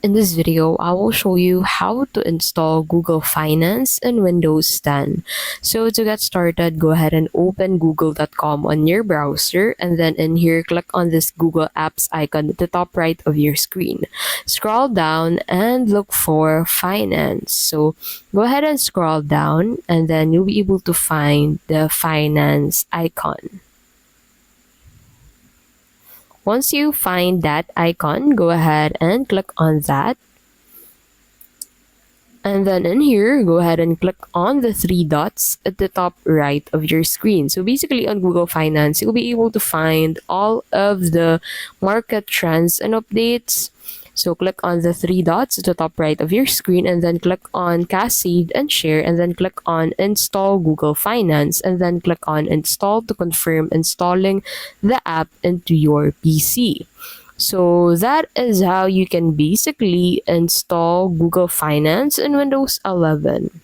In this video, I will show you how to install Google Finance in Windows 10. So to get started, go ahead and open google.com on your browser, and then in here, click on this Google Apps icon at the top right of your screen. Scroll down and look for Finance. So go ahead and scroll down, and then you'll be able to find the Finance icon. Once you find that icon, go ahead and click on that. And then in here, go ahead and click on the three dots at the top right of your screen. So basically on Google Finance, you'll be able to find all of the market trends and updates. So click on the three dots at the top right of your screen, and then click on Cast, Save, and Share, and then click on Install Google Finance, and then click on Install to confirm installing the app into your PC. So that is how you can basically install Google Finance in Windows 11.